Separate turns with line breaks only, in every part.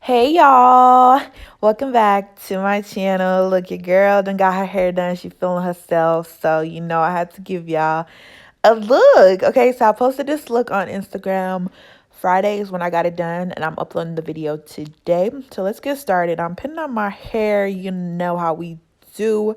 Hey y'all, welcome back to my channel. Look, your girl done got her hair done. She feeling herself, so I had to give y'all a look. Okay, so I posted this look on Instagram Fridays when I got it done, and I'm uploading the video today. So let's get started. I'm pinning on my hair. You know how we do.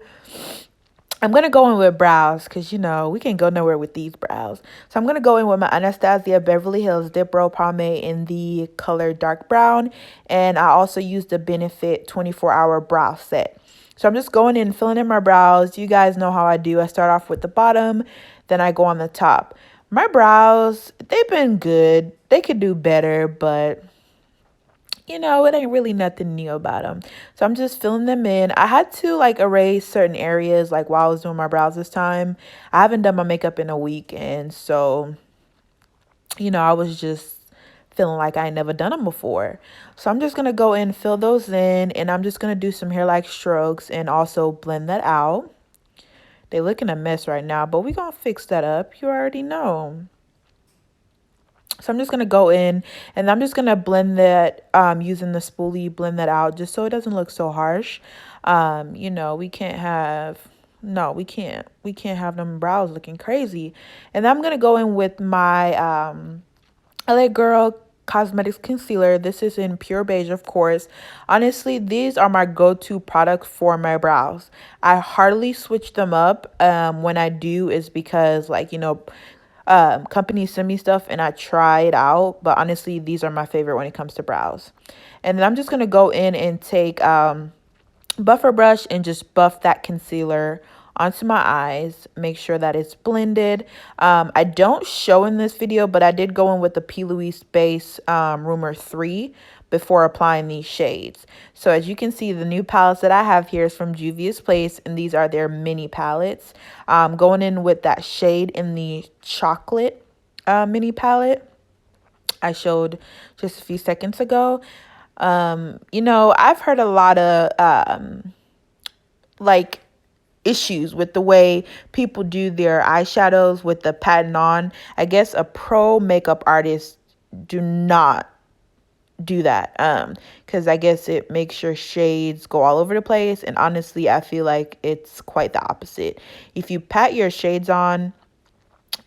I'm going to go in with brows because, we can't go nowhere with these brows. So I'm going to go in with my Anastasia Beverly Hills DipBrow pomade in the color dark brown. And I also used the Benefit 24-hour brow set. So I'm just going in, filling in my brows. You guys know how I do. I start off with the bottom, then I go on the top. My brows, they've been good. They could do better, but it ain't really nothing new about them. So I'm just filling them in. I had to erase certain areas while I was doing my brows this time. I haven't done my makeup in a week, and so I was just feeling like I ain't never done them before. So I'm just gonna go in, fill those in, and I'm just gonna do some hair-like strokes and also blend that out. They looking a mess right now, but we gonna fix that up. You already know. So I'm just going to go in and I'm just going to blend that using the spoolie, blend that out just so it doesn't look so harsh. We can't have, no, we can't. We can't have them brows looking crazy. And I'm going to go in with my LA Girl Cosmetics Concealer. This is in pure beige, of course. Honestly, these are my go-to products for my brows. I hardly switch them up. When I do is because companies send me stuff and I try it out, but honestly these are my favorite when it comes to brows. And then I'm just going to go in and take buffer brush and just buff that concealer onto my eyes, make sure that it's blended. I don't show in this video, but I did go in with the P. Louise Base Rumour 3 before applying these shades. So as you can see, the new palettes that I have here is from Juvia's Place, and these are their mini palettes. Going in with that shade in the chocolate mini palette I showed just a few seconds ago. I've heard a lot of issues with the way people do their eyeshadows with the pattern on. I guess a pro makeup artist do not do that because I guess it makes your shades go all over the place, and honestly I feel like it's quite the opposite. If you pat your shades on,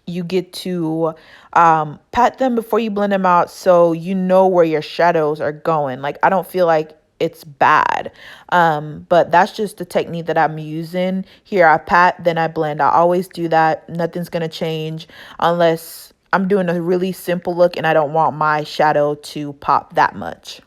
you get to pat them before you blend them out so you know where your shadows are going. I don't feel like it's bad, but that's just the technique that I'm using here. I pat, then I blend. I always do that. Nothing's gonna change unless I'm doing a really simple look and I don't want my shadow to pop that much.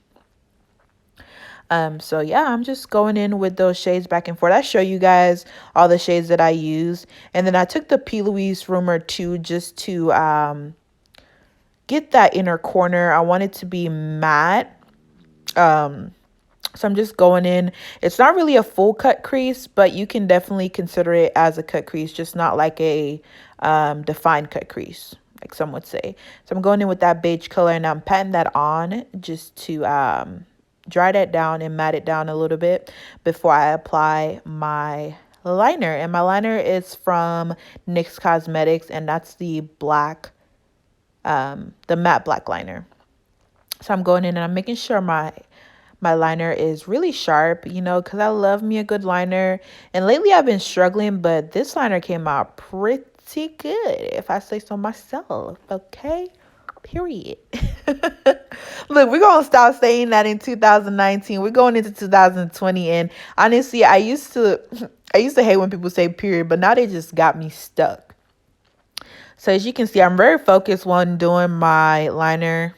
So yeah, I'm just going in with those shades back and forth. I show you guys all the shades that I use. And then I took the P. Louise Rumour 2 just to get that inner corner. I want it to be matte. So I'm just going in. It's not really a full cut crease, but you can definitely consider it as a cut crease, just not like a defined cut crease, like some would say. So I'm going in with that beige color and I'm patting that on just to dry that down and matte it down a little bit before I apply my liner. And my liner is from NYX Cosmetics, and that's the black, the matte black liner. So I'm going in and I'm making sure my liner is really sharp, because I love me a good liner. And lately I've been struggling, but this liner came out pretty good, if I say so myself. Okay, period. Look, we're gonna stop saying that in 2019. We're going into 2020, and honestly, I used to hate when people say period, but now they just got me stuck. So as you can see, I'm very focused on doing my liner,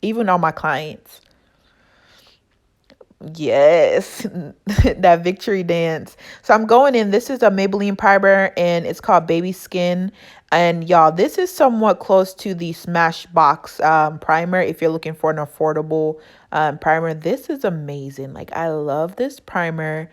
even on my clients. Yes, that victory dance. So I'm going in. This is a Maybelline primer and it's called Baby Skin. And y'all, this is somewhat close to the Smashbox primer if you're looking for an affordable primer. This is amazing. I love this primer.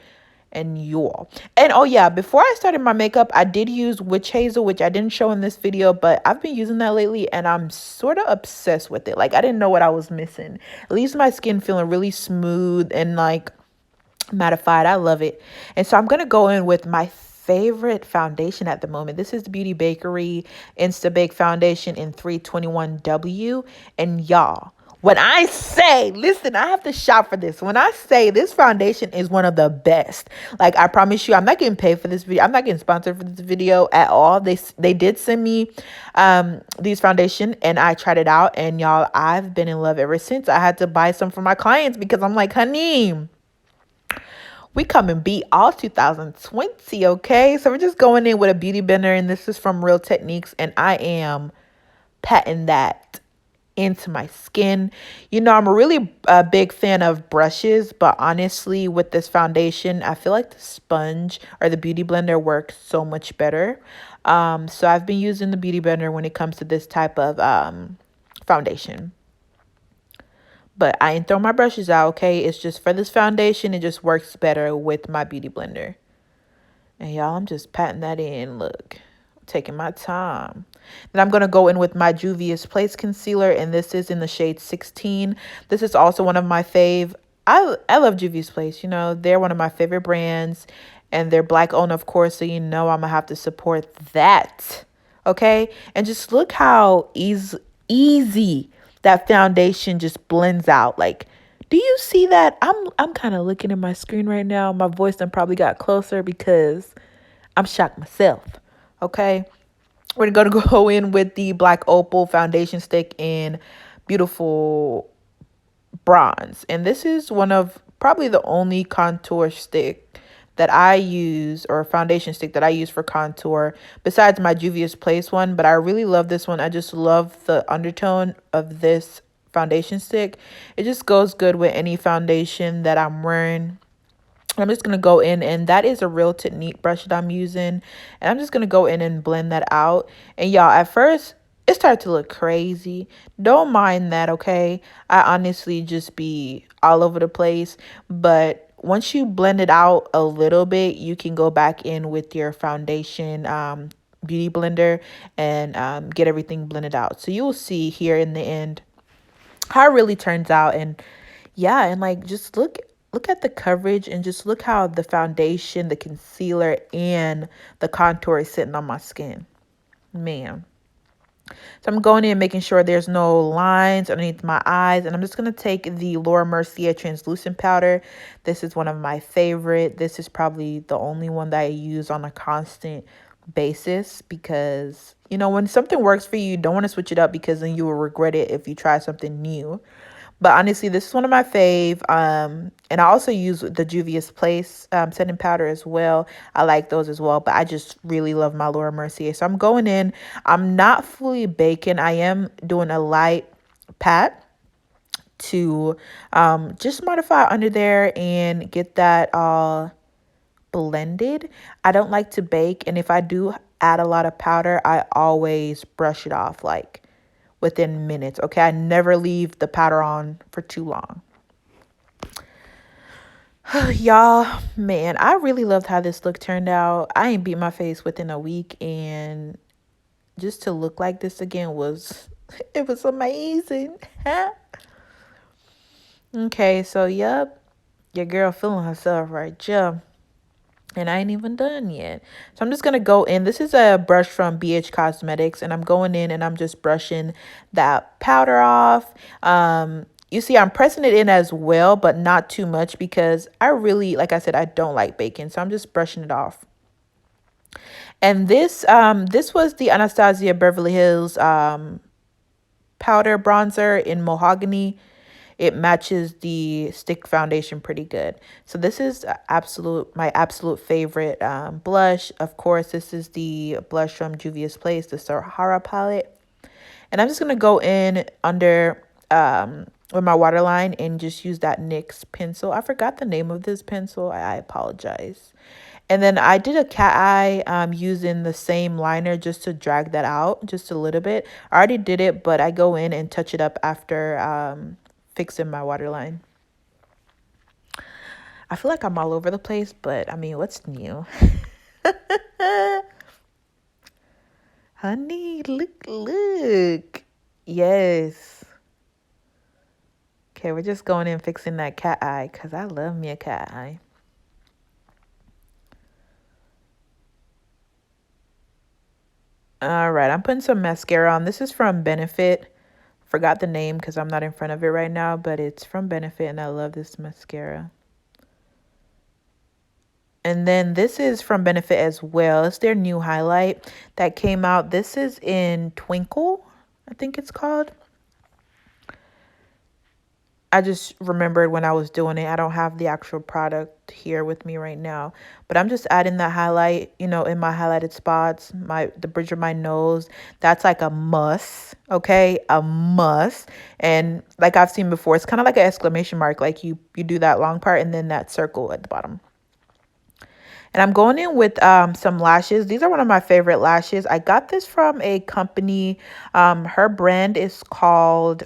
And y'all, and oh yeah, before I started my makeup, I did use Witch Hazel, which I didn't show in this video, but I've been using that lately and I'm sort of obsessed with it. I didn't know what I was missing. It leaves my skin feeling really smooth and mattified. I love it. And so I'm gonna go in with my favorite foundation at the moment. This is the Beauty Bakery Insta Bake foundation in 321W. And y'all, When I say, listen, I have to shop for this. When I say this foundation is one of the best, like I promise you, I'm not getting paid for this video. I'm not getting sponsored for this video at all. They did send me these foundation and I tried it out, and y'all, I've been in love ever since. I had to buy some for my clients because I'm like, honey, we come and beat all 2020, okay? So we're just going in with a beauty blender, and this is from Real Techniques, and I am patting that into my skin. You know, I'm a really big fan of brushes, but honestly, with this foundation, I feel like the sponge or the beauty blender works so much better. So I've been using the beauty blender when it comes to this type of foundation. But I ain't throw my brushes out, okay? It's just for this foundation, it just works better with my beauty blender. And y'all, I'm just patting that in. Look, taking my time. Then I'm going to go in with my Juvias Place Concealer, and this is in the shade 16. This is also one of my fave. I love Juvia's Place. You know, they're one of my favorite brands, and they're black owned, of course, so you know I'm going to have to support that. Okay? And just look how easy that foundation just blends out. Like, do you see that? I'm kind of looking at my screen right now. My voice done probably got closer because I'm shocked myself. Okay? We're going to go in with the Black Opal foundation stick in Beautiful Bronze. And this is one of probably the only contour stick that I use, or foundation stick that I use for contour, besides my Juvia's Place one. But I really love this one. I just love the undertone of this foundation stick. It just goes good with any foundation that I'm wearing. I'm just going to go in, and that is a Real Technique brush that I'm using. And I'm just going to go in and blend that out. And y'all, at first, it started to look crazy. Don't mind that, okay? I honestly just be all over the place. But once you blend it out a little bit, you can go back in with your foundation beauty blender and get everything blended out. So you will see here in the end how it really turns out. And yeah, and like, just look at the coverage, and just look how the foundation, the concealer, and the contour is sitting on my skin. Man. So I'm going in, making sure there's no lines underneath my eyes. And I'm just going to take the Laura Mercier translucent powder. This is one of my favorite. This is probably the only one that I use on a constant basis, because, you know, when something works for you, you don't want to switch it up, because then you will regret it if you try something new. But honestly, this is one of my fave. And I also use the Juvia's Place setting powder as well. I like those as well. But I just really love my Laura Mercier. So I'm going in. I'm not fully baking. I am doing a light pat to just modify under there and get that all blended. I don't like to bake. And if I do add a lot of powder, I always brush it off like within minutes. Okay, I never leave the powder on for too long. Y'all, man, I really loved how this look turned out. I ain't beat my face within a week, and just to look like this again was, it was amazing. Okay, so yep, your girl feeling herself right, yeah. And I ain't even done yet. So I'm just going to go in. This is a brush from Beige Cosmetics. And I'm going in and I'm just brushing that powder off. You see, I'm pressing it in as well, but not too much, because I really, like I said, I don't like baking. So I'm just brushing it off. And this was the Anastasia Beverly Hills powder bronzer in Mahogany. It matches the stick foundation pretty good. So this is my absolute favorite blush. Of course, this is the blush from Juvia's Place, the Sahara palette. And I'm just going to go in under with my waterline and just use that NYX pencil. I forgot the name of this pencil. I apologize. And then I did a cat eye using the same liner just to drag that out just a little bit. I already did it, but I go in and touch it up after fixing my waterline. I feel like I'm all over the place, but I mean, what's new? Honey, look. Yes. Okay, we're just going in fixing that cat eye, because I love me a cat eye. All right, I'm putting some mascara on. This is from Benefit Forgot the name because I'm not in front of it right now, but it's from Benefit, and I love this mascara. And then this is from Benefit as well. It's their new highlight that came out. This is in Twinkle, I think it's called. I just remembered when I was doing it. I don't have the actual product here with me right now, but I'm just adding that highlight, you know, in my highlighted spots, the bridge of my nose. That's like a must, okay? A must. And like I've seen before, it's kind of like an exclamation mark. Like you do that long part and then that circle at the bottom. And I'm going in with some lashes. These are one of my favorite lashes. I got this from a company. Her brand is called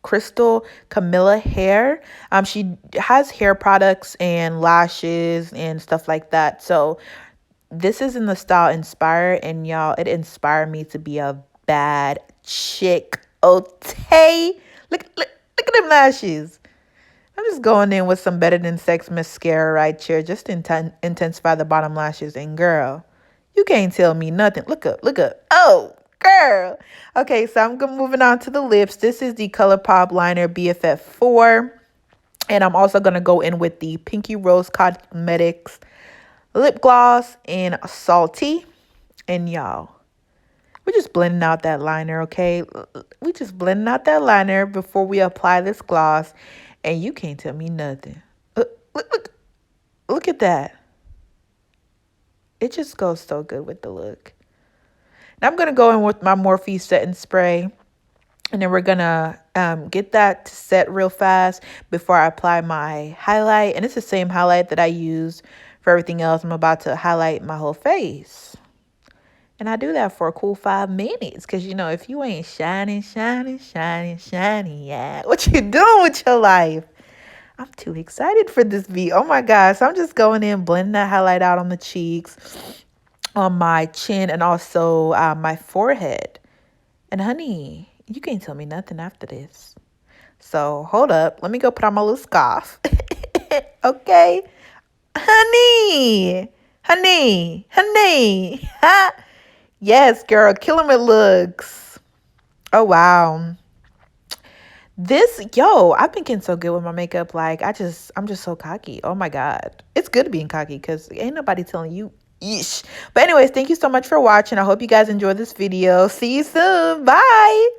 Crystal Camilla Hair. She has hair products and lashes and stuff like that. So this is in the style Inspire, and y'all, it inspired me to be a bad chick. Okay, look at them lashes. I'm just going in with some Better Than Sex mascara right here, just to intensify the bottom lashes. And girl, you can't tell me nothing. Look up, look up. Oh, girl. Okay, so I'm moving on to the lips. This is the ColourPop Liner BFF4. And I'm also going to go in with the Pinky Rose Cosmetics lip gloss in Saltee. And y'all, we're just blending out that liner, okay? We just blending out that liner before we apply this gloss. And you can't tell me nothing. Look at that. It just goes so good with the look. Now I'm going to go in with my Morphe setting spray. And then we're going to get that to set real fast before I apply my highlight. And it's the same highlight that I use for everything else. I'm about to highlight my whole face. And I do that for a cool 5 minutes. Because, you know, if you ain't shining, yeah, what you doing with your life? I'm too excited for this video. Oh, my gosh. So I'm just going in, blending that highlight out on the cheeks, on my chin, and also my forehead. And, honey, you can't tell me nothing after this. So, hold up. Let me go put on my little scarf. Okay? Honey. Yes, girl. Killing with looks. Oh, wow. I've been getting so good with my makeup. Like, I'm just so cocky. Oh, my God. It's good being cocky because ain't nobody telling you. Yeesh. But anyways, thank you so much for watching. I hope you guys enjoyed this video. See you soon. Bye.